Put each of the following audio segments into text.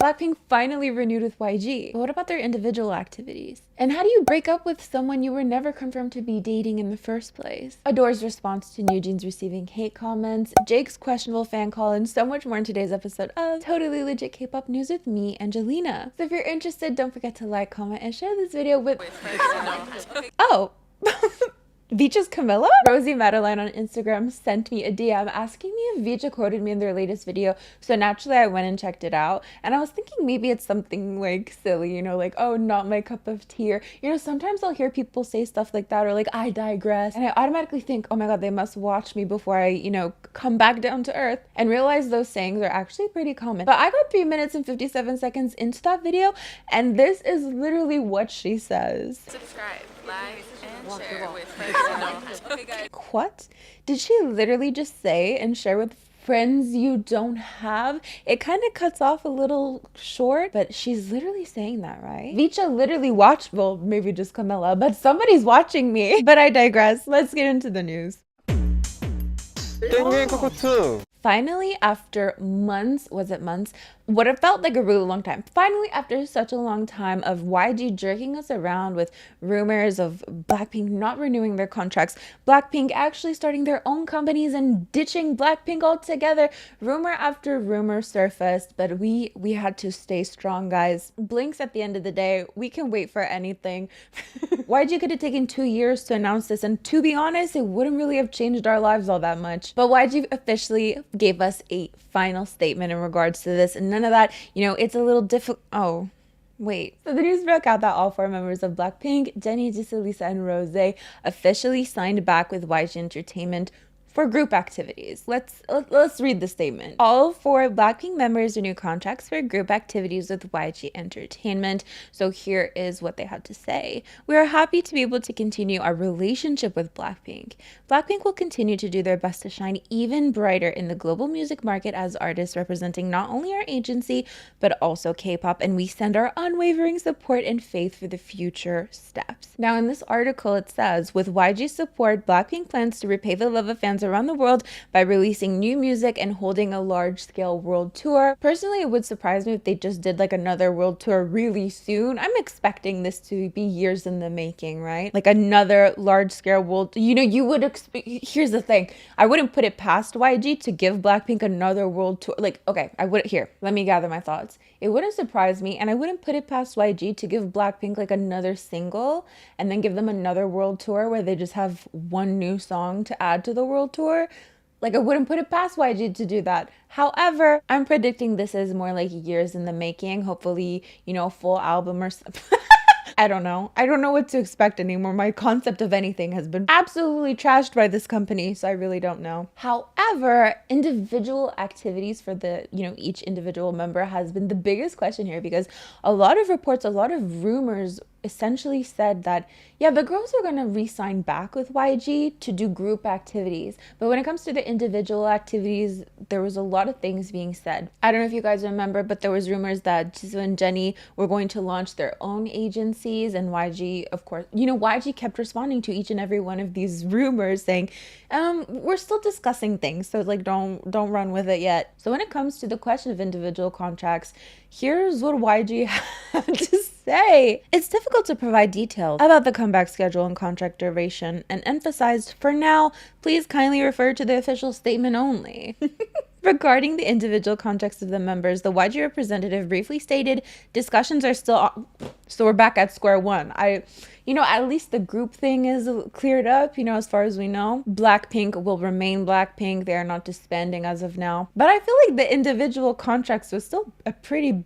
Blackpink finally renewed with YG. But what about their individual activities? And how do you break up with someone you were never confirmed to be dating in the first place? Ador's response to NewJeans receiving hate comments, Jake's questionable fan call, and so much more in today's episode of Totally Legit K-pop News with me, Angelina. So if you're interested, don't forget to like, comment, and share this video with... Oh! V.Cha's Camilla? Rosie Madeline on Instagram sent me a DM asking me if V.Cha quoted me in their latest video, so naturally I went and checked it out, and I was thinking maybe it's something like silly, you know, like, oh, not my cup of tea, or, you know, sometimes I'll hear people say stuff like that, or like, I digress, and I automatically think, oh my god, they must watch me before I, you know, come back down to earth, and realize those sayings are actually pretty common. But I got 3 minutes and 57 seconds into that video, and this is literally what she says. Subscribe, like, and share with friends. What? Did she literally just say and share with friends you don't have? It kind of cuts off a little short, but she's literally saying that, right? V.Cha literally watched, well, maybe just Camilla, but somebody's watching me. But I digress. Let's get into the news. Finally, after months, was it months? What it felt like a really long time. Finally, after such a long time of YG jerking us around with rumors of Blackpink not renewing their contracts, Blackpink actually starting their own companies and ditching Blackpink altogether, rumor after rumor surfaced, but we had to stay strong, guys. Blinks at the end of the day, we can wait for anything. YG could have taken 2 years to announce this, and to be honest, it wouldn't really have changed our lives all that much. But YG officially gave us a final statement in regards to this, and none of that, you know, it's a little difficult. Oh, wait. So the news broke out that all 4 members of Blackpink, Jennie, Lisa, and Rose, officially signed back with YG Entertainment for group activities. Let's read the statement. All 4 Blackpink members renew contracts for group activities with YG Entertainment. So here is what they had to say. We are happy to be able to continue our relationship with Blackpink. Blackpink will continue to do their best to shine even brighter in the global music market as artists representing not only our agency, but also K-pop, and we send our unwavering support and faith for the future steps. Now in this article it says, with YG's support, Blackpink plans to repay the love of fans around the world by releasing new music and holding a large-scale world tour. Personally, it would surprise me if they just did like another world tour really soon. I'm expecting this to be years in the making, right? Like another large-scale world, you know, you would here's the thing, I wouldn't put it past YG to give Blackpink another world tour. Like, okay, I would, here, let me gather my thoughts. It wouldn't surprise me, and I wouldn't put it past YG to give Blackpink like another single and then give them another world tour where they just have one new song to add to the world tour. Like, I wouldn't put it past YG to do that. However, I'm predicting this is more like years in the making. Hopefully, you know, a full album or something. I don't know. I don't know what to expect anymore. My concept of anything has been absolutely trashed by this company, so I really don't know. However, individual activities for the, you know, each individual member has been the biggest question here, because a lot of reports, a lot of rumors essentially said that, yeah, the girls are going to re-sign back with YG to do group activities. But when it comes to the individual activities, there was a lot of things being said. I don't know if you guys remember, but there was rumors that Jisoo and Jennie were going to launch their own agencies, and YG, of course, you know, YG kept responding to each and every one of these rumors saying, we're still discussing things, so like don't run with it yet. So when it comes to the question of individual contracts, here's what YG had to say. It's difficult to provide details about the comeback schedule and contract duration, and emphasized, for now, please kindly refer to the official statement only. Regarding the individual contracts of the members, the YG representative briefly stated, discussions are still on. So we're back at square one. You know, at least the group thing is cleared up, you know, as far as we know. Blackpink will remain Blackpink. They are not disbanding as of now. But I feel like the individual contracts was still a pretty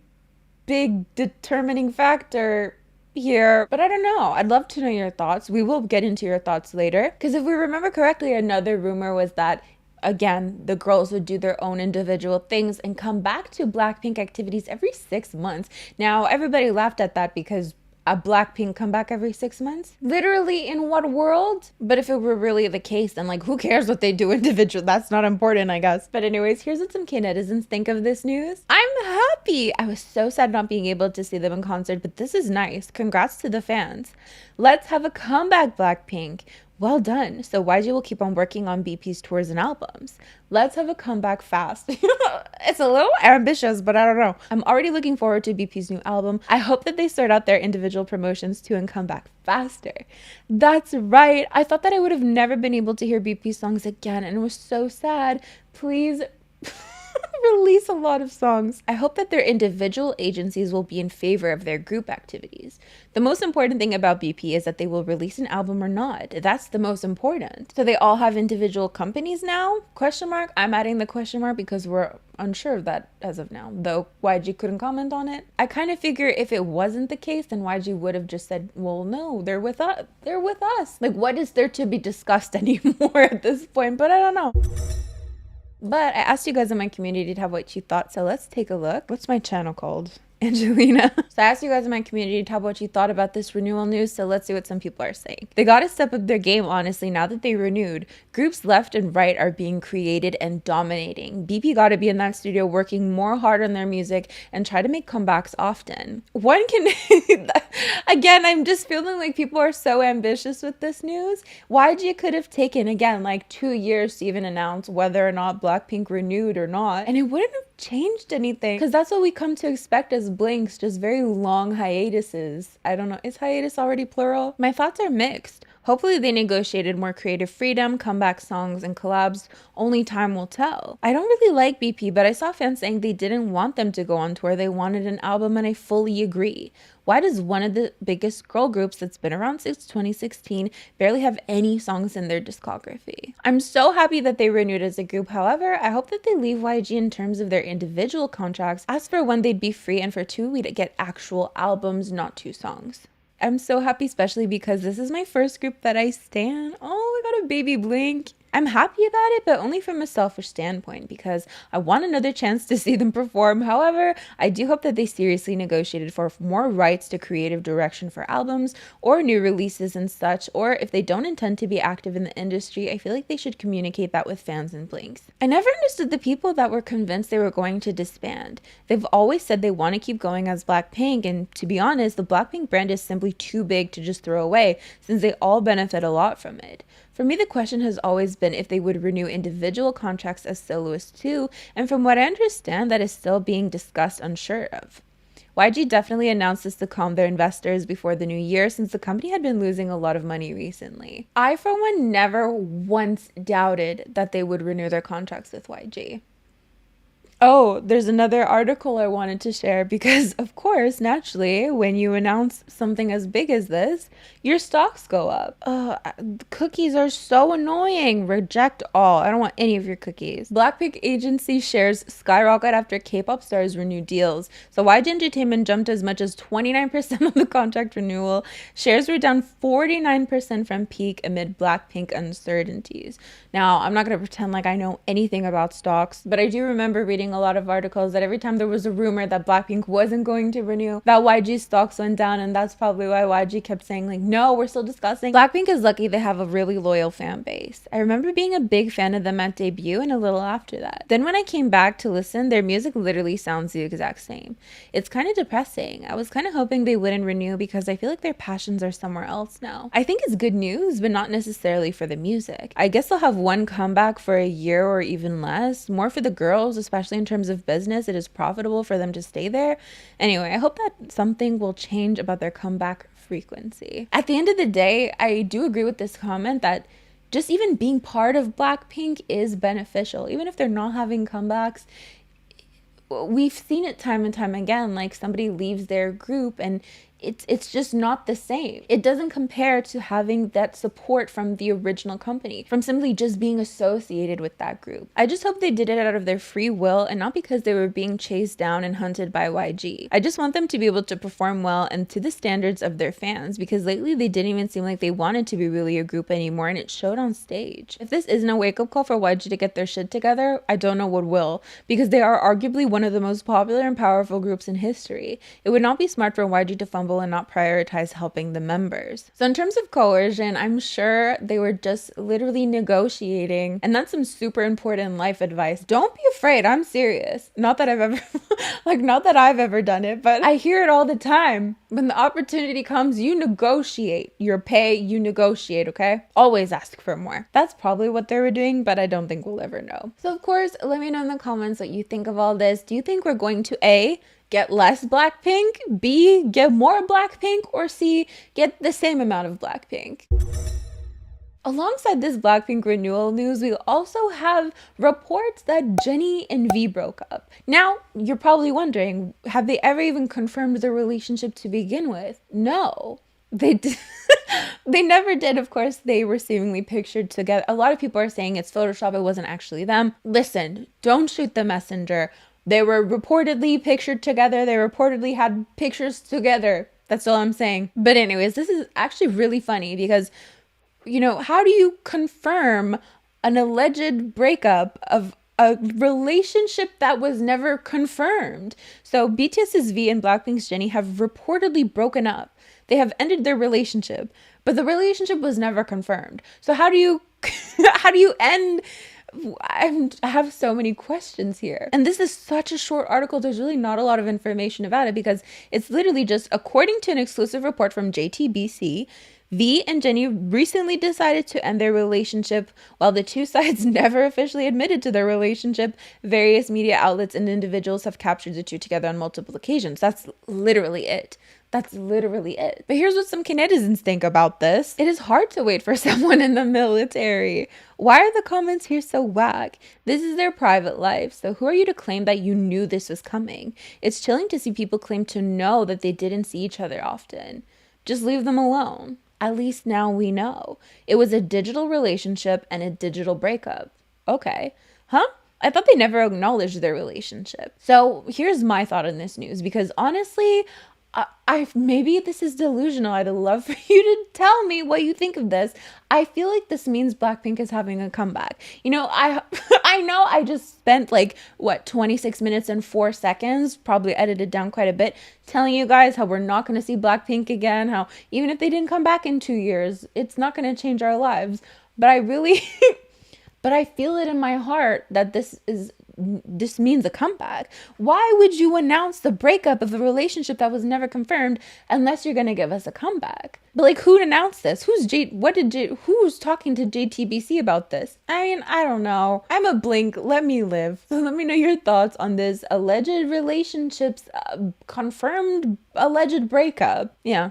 big determining factor here. But I don't know. I'd love to know your thoughts. We will get into your thoughts later. Because if we remember correctly, another rumor was that, again, the girls would do their own individual things and come back to Blackpink activities every 6 months. Now, everybody laughed at that because a Blackpink come back every 6 months? Literally, in what world? But if it were really the case, then like, who cares what they do individually? That's not important, I guess. But anyways, here's what some K-netizens think of this news. I'm happy. I was so sad not being able to see them in concert, but this is nice. Congrats to the fans. Let's have a comeback, Blackpink. Well done. So YG will keep on working on BP's tours and albums. Let's have a comeback fast. It's a little ambitious, but I don't know. I'm already looking forward to BP's new album. I hope that they sort out their individual promotions too and come back faster. That's right. I thought that I would have never been able to hear BP songs again, and it was so sad. Please release a lot of songs. I hope that their individual agencies will be in favor of their group activities. The most important thing about BP is that they will release an album or not. That's the most important. So they all have individual companies now? Question mark. I'm adding the question mark because we're unsure of that as of now, though YG couldn't comment on it. I kind of figure if it wasn't the case, then YG would have just said, well, no, they're with us. They're with us. Like, what is there to be discussed anymore at this point? But I don't know. But I asked you guys in my community tab what you thought, so let's take a look. What's my channel called? Angelina. So I asked you guys in my community tab what you thought about this renewal news, so let's see what some people are saying. They gotta step up their game, honestly, now that they renewed. Groups left and right are being created and dominating. BP gotta be in that studio working more hard on their music and try to make comebacks often. One can... Again, I'm just feeling like people are so ambitious with this news. YG could have taken, again, like 2 years to even announce whether or not Blackpink renewed or not, and it wouldn't have changed anything, because that's what we come to expect as blinks, just very long hiatuses. I don't know, is hiatus already plural? My thoughts are mixed. Hopefully they negotiated more creative freedom, comeback songs, and collabs. Only time will tell. I don't really like BP, but I saw fans saying they didn't want them to go on tour. They wanted an album, and I fully agree. Why does one of the biggest girl groups that's been around since 2016 barely have any songs in their discography? I'm so happy that they renewed as a group. However, I hope that they leave YG in terms of their individual contracts. As for when they'd be free, and for 2, we'd get actual albums, not 2 songs. I'm so happy, especially because this is my first group that I stan. Oh, we got a baby Blink. I'm happy about it, but only from a selfish standpoint, because I want another chance to see them perform. However, I do hope that they seriously negotiated for more rights to creative direction for albums or new releases and such, or if they don't intend to be active in the industry, I feel like they should communicate that with fans and blinks. I never understood the people that were convinced they were going to disband. They've always said they want to keep going as Blackpink, and to be honest, the Blackpink brand is simply too big to just throw away, since they all benefit a lot from it. For me, the question has always been if they would renew individual contracts as soloists too, and from what I understand, that is still being discussed, unsure of. YG definitely announced this to calm their investors before the new year, since the company had been losing a lot of money recently. I, for one, never once doubted that they would renew their contracts with YG. Oh, there's another article I wanted to share because, of course, naturally, when you announce something as big as this, your stocks go up. Cookies are so annoying. Reject all. I don't want any of your cookies. Blackpink agency shares skyrocket after K-pop stars renew deals. So YG Entertainment jumped as much as 29% on the contract renewal. Shares were down 49% from peak amid Blackpink uncertainties. Now, I'm not going to pretend like I know anything about stocks, but I do remember reading a lot of articles that every time there was a rumor that Blackpink wasn't going to renew, that YG stocks went down, and that's probably why YG kept saying like, no, we're still discussing. Blackpink is lucky they have a really loyal fan base. I remember being a big fan of them at debut and a little after that. Then when I came back to listen, their music literally sounds the exact same. It's kind of depressing. I was kind of hoping they wouldn't renew because I feel like their passions are somewhere else now. I think it's good news, but not necessarily for the music. I guess they'll have one comeback for a year or even less, more for the girls, especially in terms of business. It is profitable for them to stay there. Anyway, I hope that something will change about their comeback frequency. At the end of the day, I do agree with this comment that just even being part of Blackpink is beneficial. Even if they're not having comebacks, we've seen it time and time again, like somebody leaves their group and it's just not the same. It doesn't compare to having that support from the original company, from simply just being associated with that group. I just hope they did it out of their free will and not because they were being chased down and hunted by YG. I just want them to be able to perform well and to the standards of their fans, because lately they didn't even seem like they wanted to be really a group anymore, and it showed on stage. If this isn't a wake-up call for YG to get their shit together, I don't know what will, because they are arguably one of the most popular and powerful groups in history. It would not be smart for YG to fumble level and not prioritize helping the members. So in terms of coercion, I'm sure they were just literally negotiating, and that's some super important life advice. Don't be afraid. I'm serious. Not that I've ever not that I've ever done it, but I hear it all the time. When the opportunity comes, you negotiate your pay, you negotiate, okay? Always ask for more. That's probably what they were doing, but I don't think we'll ever know. So of course, let me know in the comments what you think of all this. Do you think we're going to A, get less Blackpink, B, get more Blackpink, or C, get the same amount of Blackpink? Alongside this Blackpink renewal news, we also have reports that Jennie and V broke up. Now, you're probably wondering, have they ever even confirmed their relationship to begin with? No, they did. They never did. Of course, they were seemingly pictured together. A lot of people are saying it's Photoshop, it wasn't actually them. Listen, don't shoot the messenger. They were reportedly pictured together. They reportedly had pictures together. That's all I'm saying. But anyways, this is actually really funny because, you know, how do you confirm an alleged breakup of a relationship that was never confirmed? So BTS's V and Blackpink's Jennie have reportedly broken up. They have ended their relationship, but the relationship was never confirmed. So how do you end? I have so many questions here. And this is such a short article. There's really not a lot of information about it because it's literally just, according to an exclusive report from JTBC, V and Jennie recently decided to end their relationship. While the two sides never officially admitted to their relationship, various media outlets and individuals have captured the two together on multiple occasions. That's literally it. That's literally it. But here's what some K-netizens think about this. It is hard to wait for someone in the military. Why are the comments here so whack? This is their private life, so who are you to claim that you knew this was coming? It's chilling to see people claim to know that they didn't see each other often. Just leave them alone. At least now we know. It was a digital relationship and a digital breakup. Okay. Huh? I thought they never acknowledged their relationship. So here's my thought on this news, because honestly, I maybe this is delusional. I'd love for you to tell me what you think of this. I feel like this means Blackpink is having a comeback. You know, I know I just spent 26 minutes and 4 seconds, probably edited down quite a bit, telling you guys how we're not going to see Blackpink again, how even if they didn't come back in 2 years, it's not going to change our lives. But I really but I feel it in my heart that this means a comeback. Why would you announce the breakup of a relationship that was never confirmed unless you're gonna give us a comeback? But who announced this? Who's talking to JTBC about this? I mean, I don't know. I'm a blink. Let me live. So let me know your thoughts on this alleged relationships, confirmed alleged breakup. Yeah.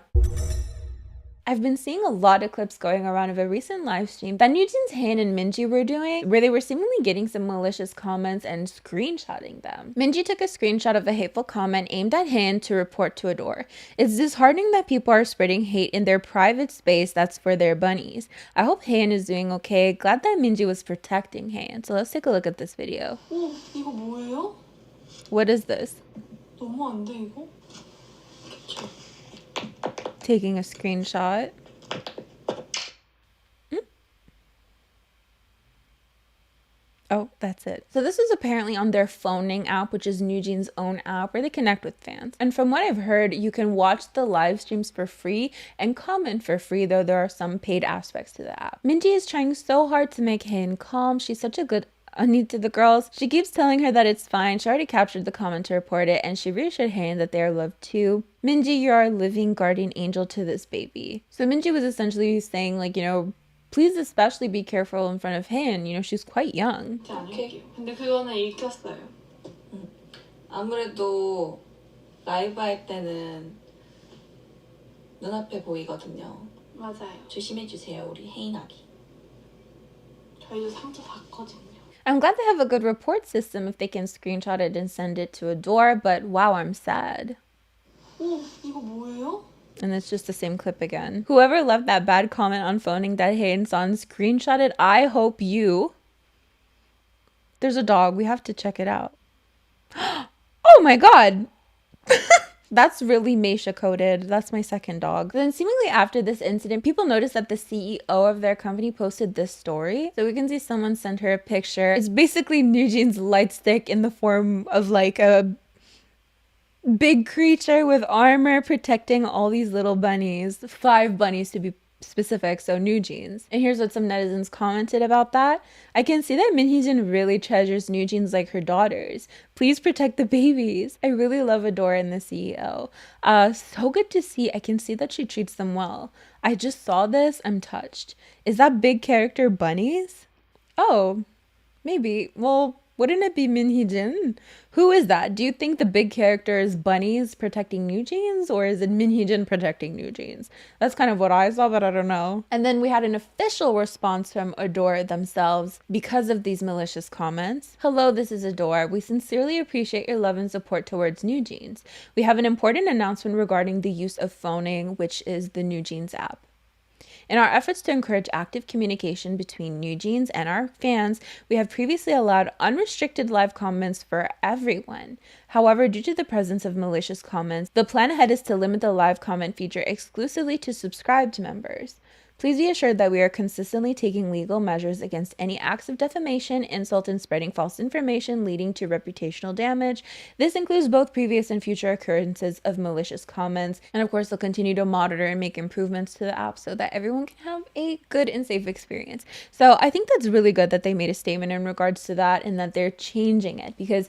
I've been seeing a lot of clips going around of a recent live stream that NewJeans, Han, and Minji were doing, where they were seemingly getting some malicious comments and screenshotting them. Minji took a screenshot of a hateful comment aimed at Han to report to Ador. It's disheartening that people are spreading hate in their private space that's for their bunnies. I hope Han is doing okay. Glad that Minji was protecting Han. So let's take a look at this video. 이거 뭐예요? What is this? 너무 안 돼, 이거? Taking a screenshot. Oh, that's it. So this is apparently on their phoning app, which is NewJeans' own app where they connect with fans. And from what I've heard, you can watch the live streams for free and comment for free, though there are some paid aspects to the app. Minji is trying so hard to make Han calm. She's such a good Ani to the girls. She keeps telling her that it's fine. She already captured the comment to report it, and she reassured Han that they are loved too. Minji, you're our living guardian angel to this baby. So Minji was essentially saying, please especially be careful in front of Han. She's quite young. 오케이. 근데 그거는 읽혔어요. 아무래도 라이브 할 때는 눈앞에 보이거든요. 맞아요. 조심해주세요, 우리 혜인 아기. 저희도 상처 봤거든요. I'm glad they have a good report system if they can screenshot it and send it to Ador, but wow, I'm sad. 이거 뭐예요? And it's just the same clip again. Whoever left that bad comment on phoning that Haein Son screenshotted, I hope you... There's a dog. We have to check it out. Oh my god! That's really Meisha coded. That's my second dog. Then seemingly after this incident, people noticed that the CEO of their company posted this story. So we can see someone sent her a picture. It's basically NewJeans light stick in the form of big creature with armor protecting all these little bunnies. 5 bunnies to be specific, so NewJeans. And here's what some netizens commented about that. I can see that Minhyejin really treasures NewJeans like her daughters. Please protect the babies. I really love Ador and the CEO. So good to see. I can see that she treats them well. I just saw this. I'm touched. Is that big character bunnies? Oh, maybe. Well, wouldn't it be Minhyejin? Who is that? Do you think the big character is bunnies protecting NewJeans, or is it Minhyejin protecting NewJeans? That's kind of what I saw, but I don't know. And then we had an official response from Ador themselves because of these malicious comments. Hello, this is Ador. We sincerely appreciate your love and support towards NewJeans. We have an important announcement regarding the use of phoning, which is the NewJeans app. In our efforts to encourage active communication between NewJeans and our fans, we have previously allowed unrestricted live comments for everyone. However, due to the presence of malicious comments, the plan ahead is to limit the live comment feature exclusively to subscribed members. Please be assured that we are consistently taking legal measures against any acts of defamation, insult, and spreading false information leading to reputational damage. This includes both previous and future occurrences of malicious comments. And of course, they'll continue to monitor and make improvements to the app so that everyone can have a good and safe experience. So I think that's really good that they made a statement in regards to that and that they're changing it because,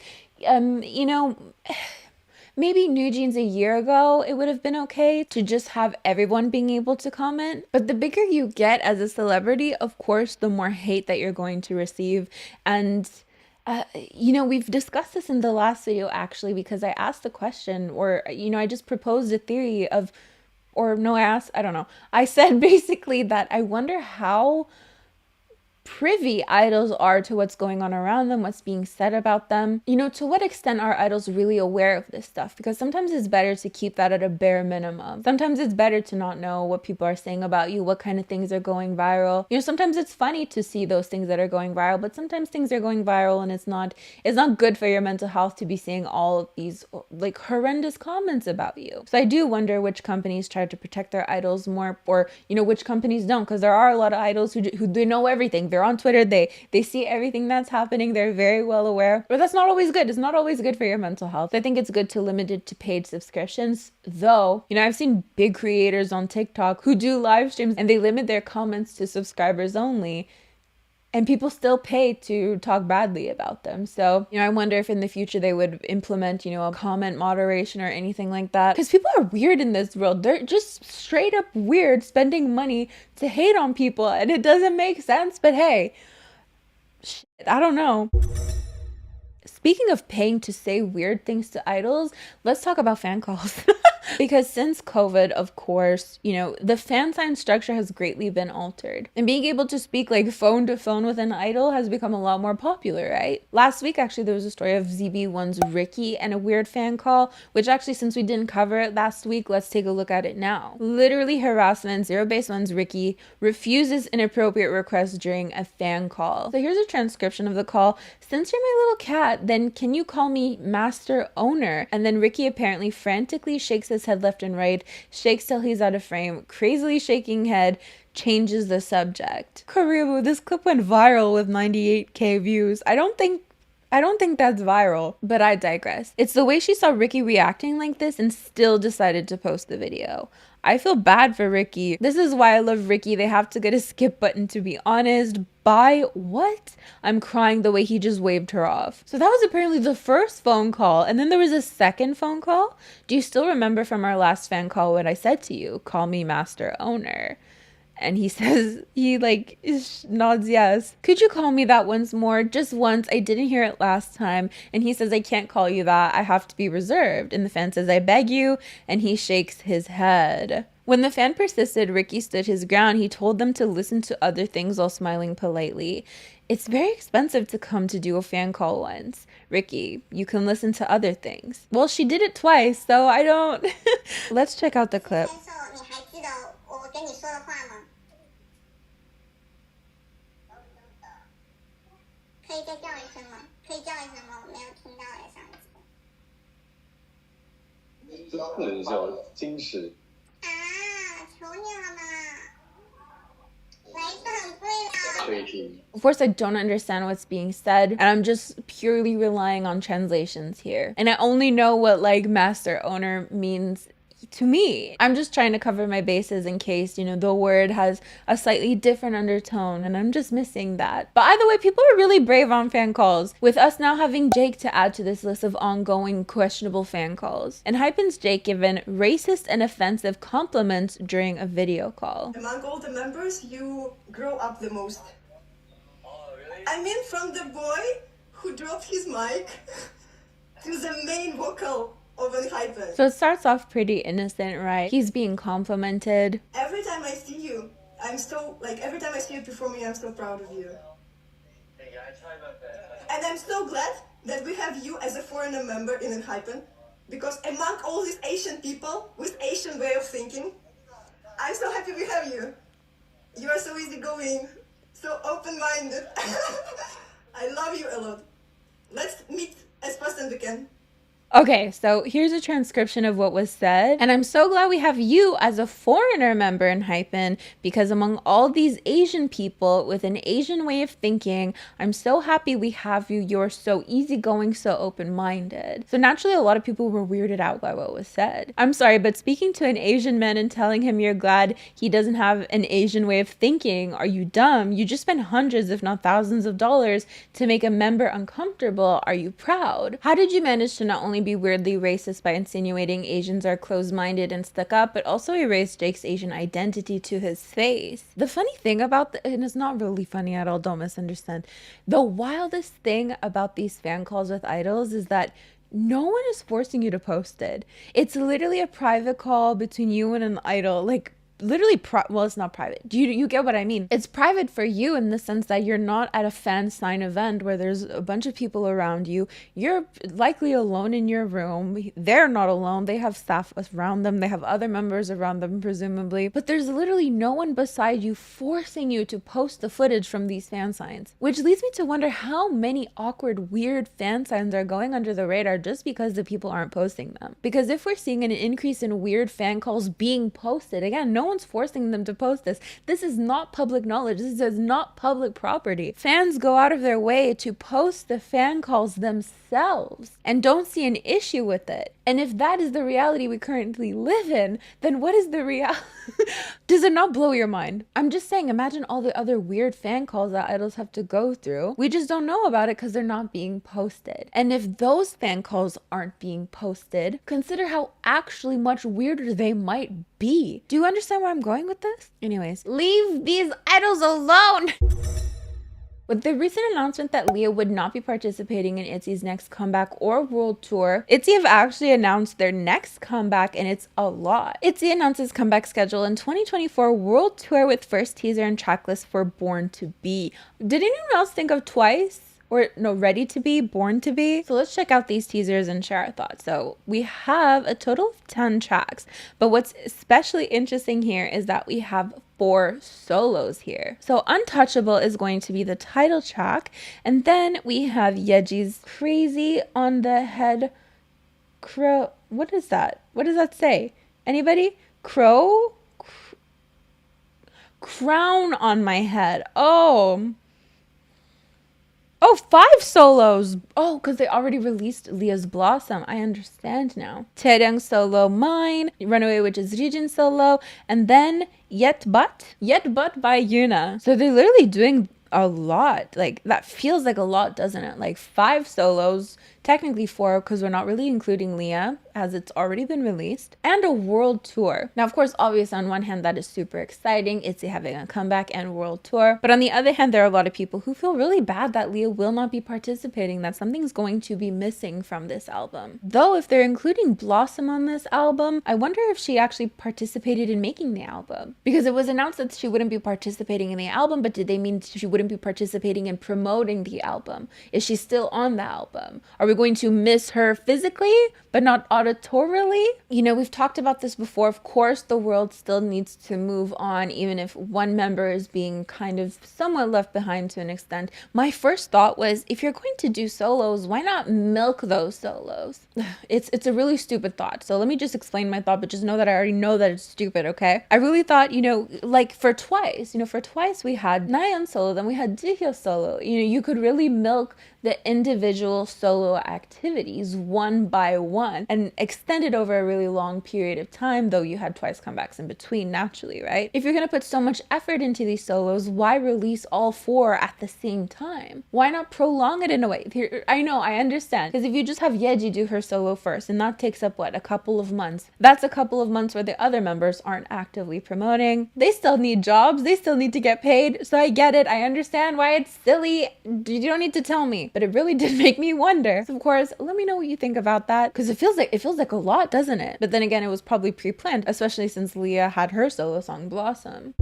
maybe NewJeans a year ago, it would have been okay to just have everyone being able to comment. But the bigger you get as a celebrity, of course, the more hate that you're going to receive. And, we've discussed this in the last video, actually, because I asked the question, or, I just proposed a theory of, or no, I don't know. I said basically that I wonder how privy idols are to what's going on around them, what's being said about them. To what extent are idols really aware of this stuff? Because sometimes it's better to keep that at a bare minimum. Sometimes it's better to not know what people are saying about you, what kind of things are going viral. Sometimes it's funny to see those things that are going viral, but sometimes things are going viral and it's not good for your mental health to be seeing all of these like horrendous comments about you. So I do wonder which companies try to protect their idols more, or which companies don't, because there are a lot of idols who they know everything. They're on Twitter, they see everything that's happening, they're very well aware, but that's not always good. It's not always good for your mental health. I think it's good to limit it to paid subscriptions, though. I've seen big creators on TikTok who do live streams and they limit their comments to subscribers only, and people still pay to talk badly about them. So, I wonder if in the future they would implement, a comment moderation or anything like that. Because people are weird in this world. They're just straight up weird, spending money to hate on people. And it doesn't make sense. But hey, I don't know. Speaking of paying to say weird things to idols, let's talk about fan calls. Because since COVID, of course, the fan sign structure has greatly been altered. And being able to speak like phone to phone with an idol has become a lot more popular, right? Last week, actually, there was a story of ZB1's Ricky and a weird fan call, which actually, since we didn't cover it last week, let's take a look at it now. Literally harassment, ZEROBASEONE's Ricky refuses inappropriate requests during a fan call. So here's a transcription of the call. Since you're my little cat, then can you call me Master Owner? And then Ricky apparently frantically shakes his head left and right, shakes till he's out of frame, crazily shaking head, changes the subject. Karibu, this clip went viral with 98K views. I don't think that's viral, but I digress. It's the way she saw Ricky reacting like this and still decided to post the video. I feel bad for Ricky. This is why I love Ricky. They have to get a skip button, to be honest. By what? I'm crying the way he just waved her off. So that was apparently the first phone call. And then there was a second phone call. Do you still remember from our last fan call what I said to you? Call me Master Owner. And he says, nods yes. Could you call me that once more? Just once. I didn't hear it last time. And he says, I can't call you that. I have to be reserved. And the fan says, I beg you. And he shakes his head. When the fan persisted, Ricky stood his ground. He told them to listen to other things while smiling politely. It's very expensive to come to do a fan call once. Ricky, you can listen to other things. Well, she did it twice, so I don't... Let's check out the clip. Of course, I don't understand what's being said, and I'm just purely relying on translations here. And I only know what like master owner means to me. I'm just trying to cover my bases in case, you know, the word has a slightly different undertone and I'm just missing that. But either way, people are really brave on fan calls, with us now having Jake to add to this list of ongoing questionable fan calls. Enhypen's Jake given racist and offensive compliments during a video call. Among all the members, you grow up the most. I mean, from the boy who dropped his mic to the main vocal of Enhypen. So it starts off pretty innocent, right? He's being complimented. Every time I see you, every time I see you performing, I'm so proud of you. And I'm so glad that we have you as a foreigner member in Enhypen, because among all these Asian people with Asian way of thinking, I'm so happy we have you. You are so easygoing, so open-minded. I love you a lot. Let's meet as fast as we can. Okay, so here's a transcription of what was said. And I'm so glad we have you as a foreigner member in Enhypen, because among all these Asian people with an Asian way of thinking, I'm so happy we have you. You're so easygoing, so open-minded. So naturally, a lot of people were weirded out by what was said. I'm sorry, but speaking to an Asian man and telling him you're glad he doesn't have an Asian way of thinking, are you dumb? You just spent hundreds, if not thousands of dollars to make a member uncomfortable. Are you proud? How did you manage to not only be weirdly racist by insinuating Asians are closed-minded and stuck up, but also erase Jake's Asian identity to his face? The funny thing about and it's not really funny at all, don't misunderstand. The wildest thing about these fan calls with idols is that no one is forcing you to post it. It's literally a private call between you and an idol, like literally well, it's not private. You get what I mean? It's private for you in the sense that you're not at a fan sign event where there's a bunch of people around you. You're likely alone in your room. They're not alone. They have staff around them. They have other members around them, presumably. But there's literally no one beside you forcing you to post the footage from these fan signs, which leads me to wonder how many awkward, weird fan signs are going under the radar just because the people aren't posting them. Because if we're seeing an increase in weird fan calls being posted, again, no one's forcing them to post this. This is not public knowledge. This is not public property. Fans go out of their way to post the fan calls themselves and don't see an issue with it. And if that is the reality we currently live in, then what is the reality? Does it not blow your mind? I'm just saying, imagine all the other weird fan calls that idols have to go through. We just don't know about it because they're not being posted. And if those fan calls aren't being posted, consider how actually much weirder they might be. Do you understand where I'm going with this? Anyways, leave these idols alone. With the recent announcement that Leah would not be participating in Itzy's next comeback or world tour, Itzy have actually announced their next comeback, and it's a lot. Itzy announces comeback schedule in 2024 world tour with first teaser and tracklist for Born to Be. Did anyone else think of Twice? Or no, Ready to Be, Born to Be? So let's check out these teasers and share our thoughts. So we have a total of 10 tracks, but what's especially interesting here is that we have 4 solos here. So Untouchable is going to be the title track, and then we have Yeji's Crazy on the Head Crow. What is that? What does that say? Anybody? Crow? Crown on My Head. Oh, 5 solos. Oh, because they already released Leah's Blossom. I understand now. Taeryang solo, Mine, Runaway, which is Rijin solo, and then Yet But by Yuna. So they're literally doing a lot. Like, that feels like a lot, doesn't it? Like 5 solos, technically 4 because we're not really including Leah as it's already been released, and a world tour. Now, of course, obviously on one hand that is super exciting, Itzy having a comeback and world tour, but on the other hand there are a lot of people who feel really bad that Leah will not be participating, that something's going to be missing from this album. Though if they're including Blossom on this album, I wonder if she actually participated in making the album, because it was announced that she wouldn't be participating in the album, but did they mean she wouldn't be participating in promoting the album? Is she still on the album? Are we going to miss her physically, but not auditorily. You know, we've talked about this before. Of course, the world still needs to move on, even if one member is being kind of somewhat left behind to an extent. My first thought was, if you're going to do solos, why not milk those solos? It's a really stupid thought. So let me just explain my thought, but just know that I already know that it's stupid, okay? I really thought, you know, like for Twice we had Nayeon solo, then we had Jihyo solo. You know, you could really milk the individual solo activities one by one and extend it over a really long period of time, though you had Twice comebacks in between naturally, right? If you're gonna put so much effort into these solos, why release all 4 at the same time? Why not prolong it in a way? I know, I understand, because if you just have Yeji do her solo first, and that takes up, what, a couple of months, that's a couple of months where the other members aren't actively promoting. They still need jobs, they still need to get paid, so I get it, I understand why it's silly, you don't need to tell me. But it really did make me wonder. So of course, let me know what you think about that, because it feels like a lot, doesn't it? But then again, it was probably pre-planned, especially since Leah had her solo song Blossom.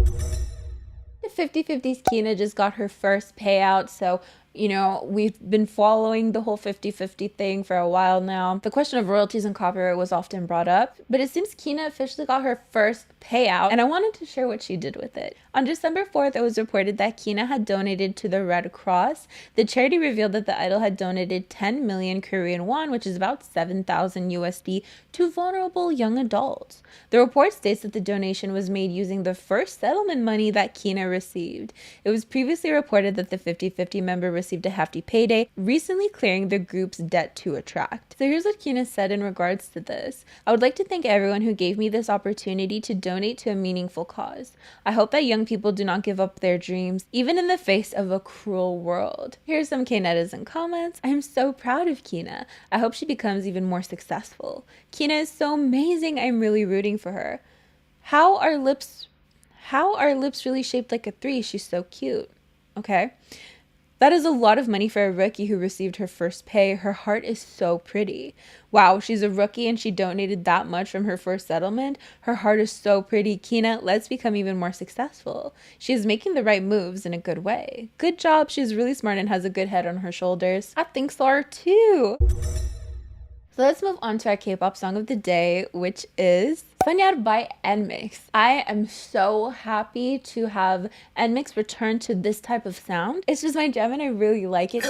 50/50's Keena just got her first payout, so you know, we've been following the whole 50/50 thing for a while now. The question of royalties and copyright was often brought up, but it seems Keena officially got her first payout, and I wanted to share what she did with it. On December 4th, it was reported that Keena had donated to the Red Cross. The charity revealed that the idol had donated 10 million Korean won, which is about 7,000 USD, to vulnerable young adults. The report states that the donation was made using the first settlement money that Keena received. It was previously reported that the 50/50 member received a hefty payday, recently clearing the group's debt to Attract. So here's what Keena said in regards to this. I would like to thank everyone who gave me this opportunity to donate to a meaningful cause. I hope that young people do not give up their dreams, even in the face of a cruel world. Here's some K-netizen comments. I am so proud of Keena. I hope she becomes even more successful. Keena is so amazing. I'm really rooting for her. How are lips really shaped like a 3? She's so cute. Okay. That is a lot of money for a rookie who received her first pay. Her heart is so pretty. Wow, she's a rookie and she donated that much from her first settlement. Her heart is so pretty. Keena, let's become even more successful. She is making the right moves in a good way. Good job. She's really smart and has a good head on her shoulders. I think so too. So let's move on to our K-pop song of the day, which is Soñar by NMIX. I am so happy to have NMIX return to this type of sound. It's just my jam and I really like it.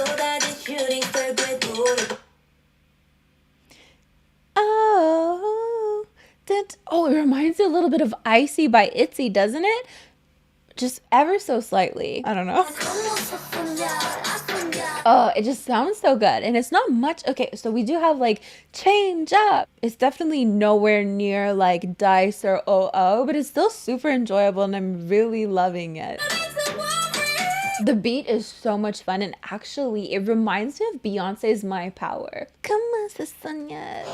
Oh, it reminds me a little bit of Icy by Itzy, doesn't it? Just ever so slightly. I don't know. Oh, it just sounds so good. And it's not much. Okay, so we do have like Change Up. It's definitely nowhere near like Dice or OO, but it's still super enjoyable and I'm really loving it. The beat is so much fun and actually it reminds me of Beyonce's My Power. Come on, Sonia.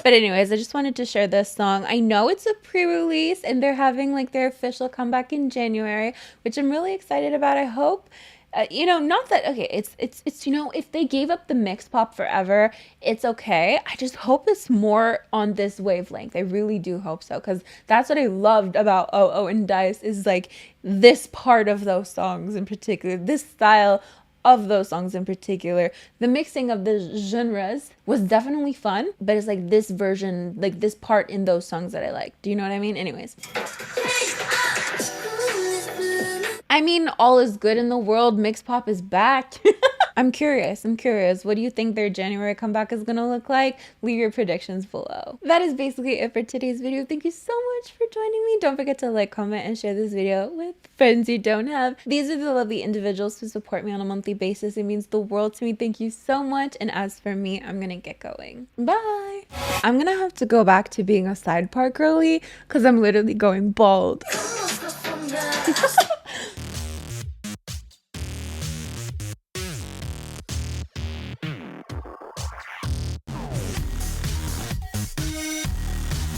But anyways, I just wanted to share this song. I know it's a pre-release and they're having like their official comeback in January, which I'm really excited about. I hope, you know, not that, okay, it's, you know, if they gave up the mix pop forever, it's okay. I just hope it's more on this wavelength. I really do hope so, because that's what I loved about OO and Dice is like this part of those songs in particular, this style of those songs in particular. The mixing of the genres was definitely fun, but it's like this version, like this part in those songs that I like. Do you know what I mean? Anyways. I mean, all is good in the world. Mix pop is back. I'm curious. What do you think their January comeback is gonna look like? Leave your predictions below. That is basically it for today's video. Thank you so much for joining me. Don't forget to like, comment, and share this video with friends you don't have. These are the lovely individuals who support me on a monthly basis. It means the world to me. Thank you so much. And as for me, I'm gonna get going. Bye. I'm gonna have to go back to being a side part girly because I'm literally going bald.